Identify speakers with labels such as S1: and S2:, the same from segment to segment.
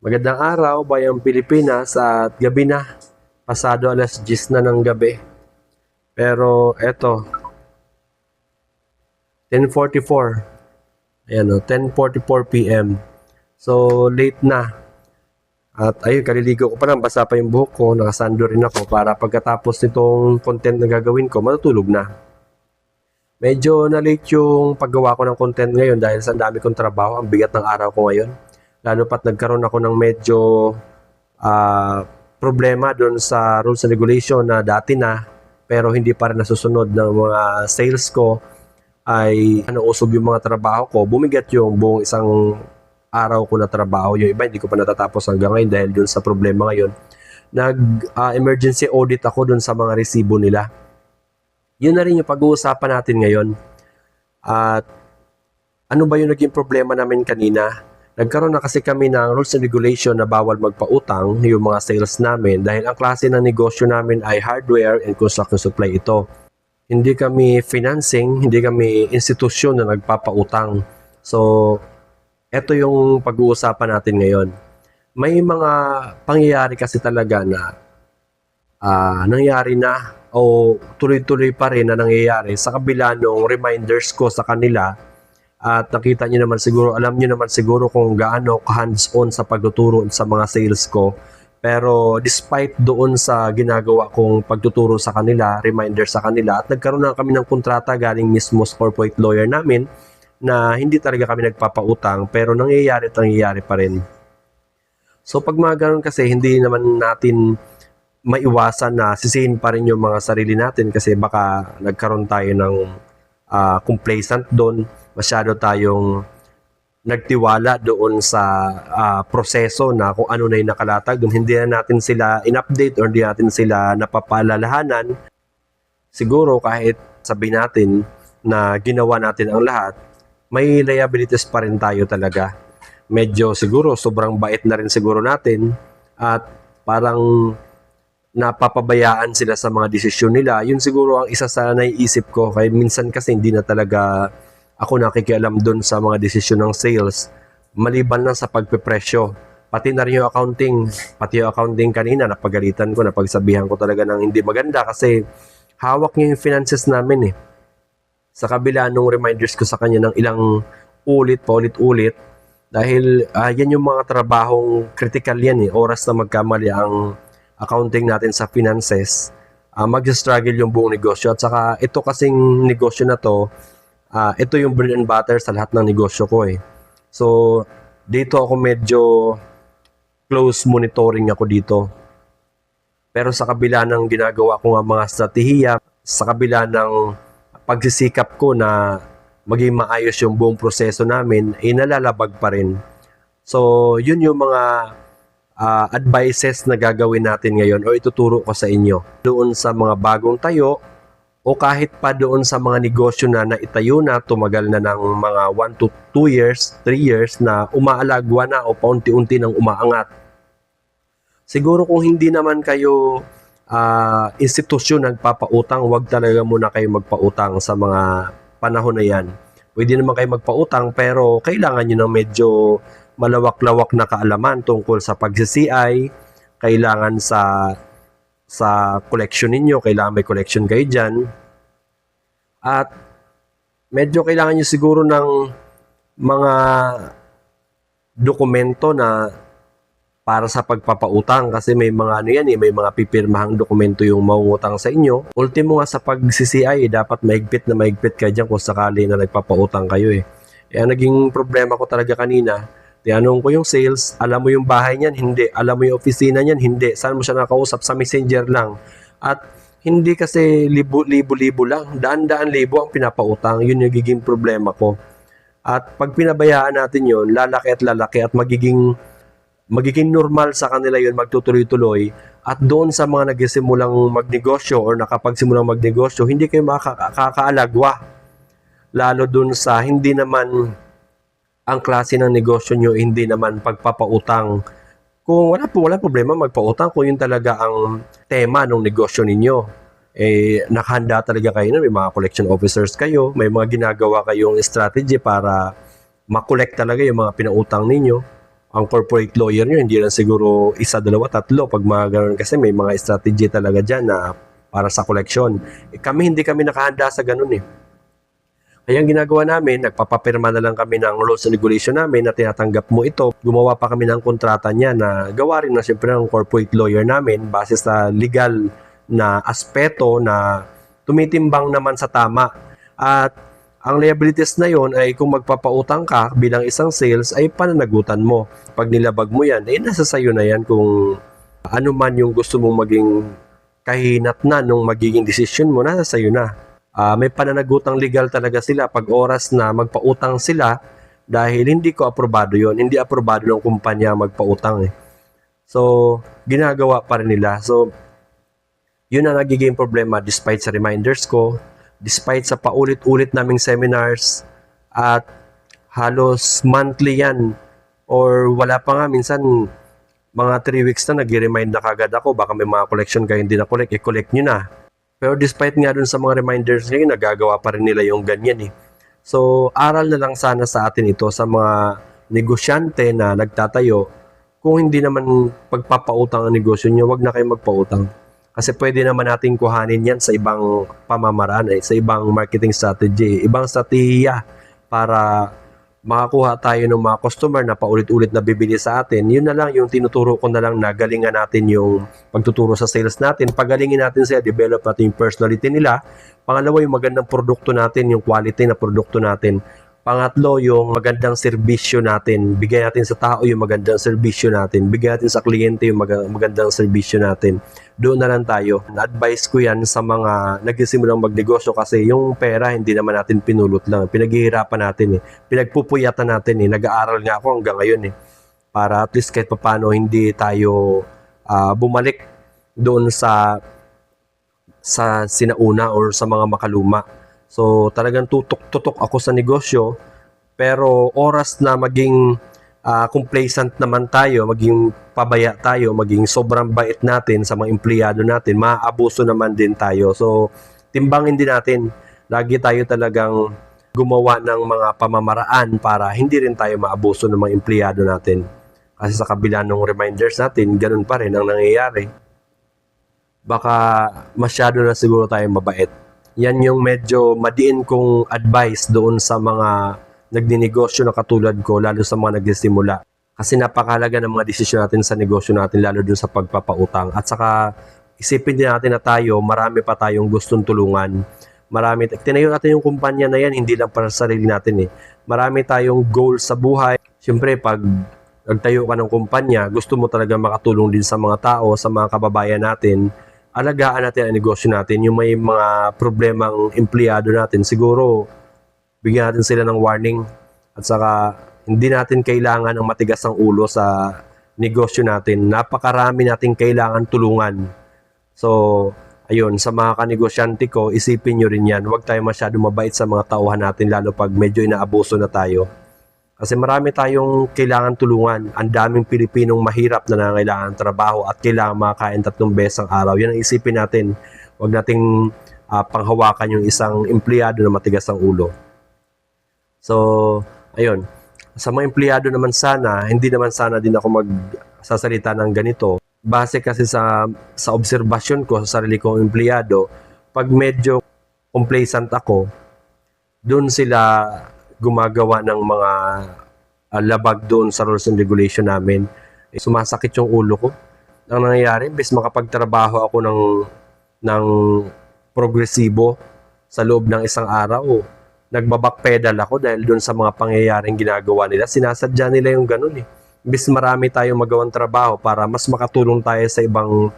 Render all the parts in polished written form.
S1: Magandang araw, Bayang Pilipinas at gabi na. Pasado alas 10 na ng gabi. Pero eto, 10:44. Ayan o, 10:44 p.m. So, late na. At ayun, kaliligo ko pa lang, basa pa yung buhok ko, nakasando rin ako para pagkatapos nitong content na gagawin ko, matutulog na. Medyo na-late yung paggawa ko ng content ngayon dahil sa dami kong trabaho, ang bigat ng araw ko ngayon. Lalo pat nagkaroon ako ng medyo problema doon sa rules and regulation na dati na pero hindi pa rin nasusunod ng mga sales ko ay nausog yung mga trabaho ko. Bumigat yung buong isang araw ko na trabaho. Yung iba hindi ko pa natatapos hanggang ngayon dahil doon sa problema ngayon. Nag-emergency audit ako doon sa mga resibo nila. Yun na rin yung pag-uusapan natin ngayon. At ano ba yung naging problema namin kanina? Nagkaroon na kasi kami ng rules and regulation na bawal magpautang yung mga sales namin dahil ang klase ng negosyo namin ay hardware and construction supply ito. Hindi kami financing, hindi kami institusyon na nagpapautang. So, ito yung pag-uusapan natin ngayon. May mga pangyayari kasi talaga na nangyari na o tuloy-tuloy pa rin na nangyayari sa kabila ng reminders ko sa kanila. At nakita nyo naman siguro, alam nyo naman siguro kung gaano hands-on sa pagtuturo sa mga sales ko. Pero despite doon sa ginagawa kong pagtuturo sa kanila, reminder sa kanila, at nagkaroon na kami ng kontrata galing mismo sa corporate lawyer namin na hindi talaga kami nagpapautang pero nangyayari at nangyayari pa rin. So pag mga ganun kasi, hindi naman natin maiwasan na sisihin pa rin yung mga sarili natin kasi baka nagkaroon tayo ng complacent doon, masyado tayong nagtiwala doon sa proseso na kung ano na yung nakalatag doon. Hindi na natin sila in-update or hindi natin sila napapaalalahanan. Siguro kahit sabihin natin na ginawa natin ang lahat, may liabilities pa rin tayo talaga. Medyo siguro sobrang bait na rin siguro natin at parang napapabayaan sila sa mga desisyon nila. Yun siguro ang isa sa naiisip ko. Kaya minsan kasi hindi na talaga ako nakikialam doon sa mga desisyon ng sales. Maliban lang sa pagpepresyo. Pati na rin yung accounting. Pati yung accounting kanina, napagalitan ko, napagsabihan ko talaga ng hindi maganda kasi hawak niya yung finances namin eh. Sa kabila nung reminders ko sa kanya ng ilang paulit-ulit. Dahil yan yung mga trabahong critical yan eh. Oras na magkamali ang accounting natin sa finances, mag-struggle yung buong negosyo. At saka ito kasing negosyo na to, ito yung bread and butter sa lahat ng negosyo ko eh. So, dito ako medyo close monitoring ako dito. Pero sa kabila ng ginagawa ko nga mga strategiya, sa kabila ng pagsisikap ko na maging maayos yung buong proseso namin, ay nalalabag pa rin. So, yun yung mga advices na gagawin natin ngayon o ituturo ko sa inyo doon sa mga bagong tayo o kahit pa doon sa mga negosyo na naitayo na, tumagal na ng mga 1 to 2 years, 3 years na umaalagwa na o paunti-unti nang umaangat. Siguro kung hindi naman kayo institusyon nagpapautang, wag talaga muna kayo magpautang sa mga panahon na yan. Pwede naman kayo magpautang pero kailangan nyo ng medyo malawak-lawak na kaalaman tungkol sa pag-CCI, kailangan sa collection ninyo, kailangan may collection kayo dyan. At medyo kailangan nyo siguro ng mga dokumento na para sa pagpapautang kasi may mga ano yan eh, may mga pipirmahang dokumento yung mangungutang sa inyo. Ultimo nga sa pag-CCI, dapat mahigpit na mahigpit kayo dyan kung sakali na nagpapautang kayo eh. Kaya naging problema ko talaga kanina. Tinanong ko yung sales, alam mo yung bahay niyan? Hindi. Alam mo yung opisina niyan? Hindi. Saan mo siya nakausap? Sa messenger lang. At hindi kasi libo-libo lang. Daan-daan libo ang pinapautang. Yun yung giging problema ko. At pag pinabayaan natin yun, lalaki at magiging normal sa kanila yun, magtutuloy-tuloy. At doon sa mga nagsimulang magnegosyo or nakapagsimulang magnegosyo, hindi kayo makakaalagwa. Lalo doon sa hindi naman ang klase ng negosyo nyo, hindi naman pagpapautang. Kung wala problema magpautang kung yun talaga ang tema ng negosyo ninyo. Nakahanda talaga kayo na, may mga collection officers kayo, may mga ginagawa kayong strategy para makolect talaga yung mga pinautang ninyo. ang corporate lawyer nyo, hindi lang siguro isa, dalawa, tatlo. Pag mga ganun kasi may mga strategy talaga dyan na para sa collection. Hindi kami nakahanda sa ganun eh. Kaya ang ginagawa namin, nagpapapirma na lang kami ng rules and regulation namin na tinatanggap mo ito. Gumawa pa kami ng kontrata niya na gawa rin na siyempre ng corporate lawyer namin base sa legal na aspeto na tumitimbang naman sa tama. At ang liabilities na yon ay kung magpapautang ka bilang isang sales ay pananagutan mo. Pag nilabag mo yan, nasa sayo na yan kung ano man yung gusto mong maging kahinatnan nung magiging desisyon mo, nasa sayo na. May pananagutang legal talaga sila pag oras na magpautang sila dahil hindi ko aprobado yon, hindi aprobado ng kumpanya magpautang eh. So, ginagawa pa rin nila. So, yun ang nagiging problema despite sa reminders ko, despite sa paulit-ulit naming seminars at halos monthly yan or wala pa nga minsan mga 3 weeks na nag-remind na kagad ako baka may mga collection kayo hindi na collect, i-collect nyo na. Pero despite nga dun sa mga reminders ngayon, nagagawa pa rin nila yung ganyan eh. So aral na lang sana sa atin ito sa mga negosyante na nagtatayo. Kung hindi naman pagpapautang ang negosyo nyo, wag na kayo magpautang. Kasi pwede naman natin kuhanin yan sa ibang pamamaraan, sa ibang marketing strategy, ibang strategiya para makakuha tayo ng mga customer na paulit-ulit na bibili sa atin. Yun na lang yung tinuturo ko na lang na galingan natin yung pagtuturo sa sales natin. Pagalingin natin sila, develop natin yung personality nila. Pangalawa, yung magandang produkto natin, yung quality na produkto natin. Pangatlo, yung magandang serbisyo natin. Bigay natin sa tao yung magandang serbisyo natin. Bigay natin sa kliyente yung magandang serbisyo natin. Doon na lang tayo. Na-advise ko yan sa mga nagsisimulang magnegosyo kasi yung pera hindi naman natin pinulot lang. Pinaghihirapan natin eh. Pinagpupuyatan natin eh. Nag-aaral nga ako hanggang ngayon eh. Para at least kahit paano hindi tayo bumalik doon sa sinauna or sa mga makaluma. So talagang tutok ako sa negosyo, pero oras na maging complacent naman tayo, maging pabaya tayo, maging sobrang bait natin sa mga empleyado natin, maabuso naman din tayo. So timbangin din natin, lagi tayo talagang gumawa ng mga pamamaraan para hindi rin tayo maabuso ng mga empleyado natin. Kasi sa kabila ng reminders natin, ganun pa rin ang nangyayari. Baka masyado na siguro tayo mabait. Yan yung medyo madiin kong advice doon sa mga nagninegosyo na katulad ko, lalo sa mga nagsisimula. Kasi napakahalaga ng mga desisyon natin sa negosyo natin, lalo doon sa pagpapautang. At saka isipin din natin na tayo, marami pa tayong gustong tulungan. Tinayo natin yung kumpanya na yan, hindi lang para sa sarili natin eh. Marami tayong goals sa buhay. Siyempre, pag nagtayo ka ng kumpanya, gusto mo talaga makatulong din sa mga tao, sa mga kababayan natin. Alagaan natin ang negosyo natin. Yung may mga problemang empleyado natin, siguro bigyan natin sila ng warning. At saka hindi natin kailangan ng matigas ang ulo sa negosyo natin. Napakarami natin kailangan tulungan. So, ayun, sa mga kanegosyante ko, isipin nyo rin yan. Huwag tayo masyado mabait sa mga tauhan natin, lalo pag medyo inaabuso na tayo. Kasi marami tayong kailangan tulungan. Ang daming Pilipinong mahirap na nangangailangan ng trabaho at kailangan makakain 3 beses ang araw. Yan ang isipin natin. Huwag nating panghawakan yung isang empleyado na matigas ang ulo. So, ayun. Sa mga empleyado naman sana, hindi naman sana din ako magsasalita ng ganito. Base kasi sa obserbasyon ko sa sarili kong empleyado, pag medyo complacent ako, doon sila gumagawa ng mga labag doon sa rules and regulation namin. Sumasakit yung ulo ko. Ang nangyayari, imbes makapagtrabaho ako ng progresibo sa loob ng isang araw, nagbabackpedal ako dahil doon sa mga pangyayaring ginagawa nila. Sinasadya nila yung ganun eh. Imbes marami tayong magawang trabaho para mas makatulong tayo sa ibang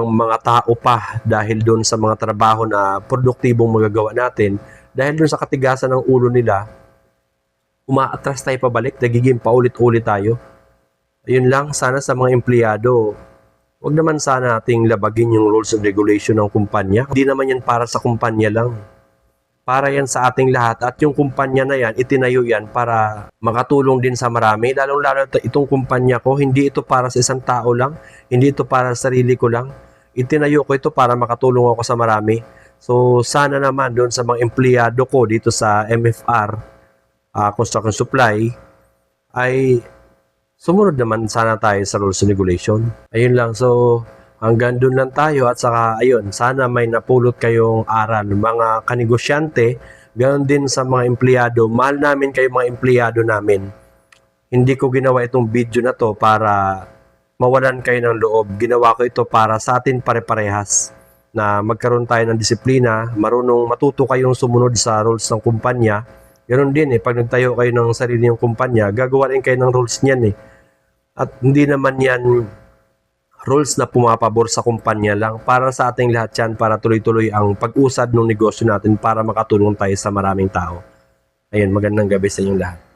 S1: mga tao pa dahil doon sa mga trabaho na produktibong magagawa natin. Dahil doon sa katigasan ng ulo nila, umaatras tayo pabalik, nagiging paulit-ulit tayo. Ayun lang, sana sa mga empleyado, wag naman sana nating labagin yung rules and regulation ng kumpanya. Hindi naman yan para sa kumpanya lang. Para yan sa ating lahat. At yung kumpanya na yan, itinayo yan para makatulong din sa marami. Lalong-lalo itong kumpanya ko, hindi ito para sa isang tao lang. Hindi ito para sa sarili ko lang. Itinayo ko ito para makatulong ako sa marami. So, sana naman doon sa mga empleyado ko dito sa MFR, Construction Supply, ay sumunod naman sana tayo sa rules and regulation. Ayun lang. So, hanggang dun lang tayo at saka, ayun, sana may napulot kayong aral. Mga kanegosyante, ganoon din sa mga empleyado. Mahal namin kayo mga empleyado namin. Hindi ko ginawa itong video na to para mawalan kayo ng loob. Ginawa ko ito para sa atin pare-parehas na magkaroon tayo ng disiplina, marunong matuto kayong sumunod sa rules ng kumpanya. Ganoon din pag nagtayo kayo ng sarili ng kumpanya, gagawa rin kayo ng rules niyan At hindi naman yan rules na pumapabor sa kumpanya lang. Para sa ating lahat yan, para tuloy-tuloy ang pag-usad ng negosyo natin para makatulong tayo sa maraming tao. Ayun, magandang gabi sa inyong lahat.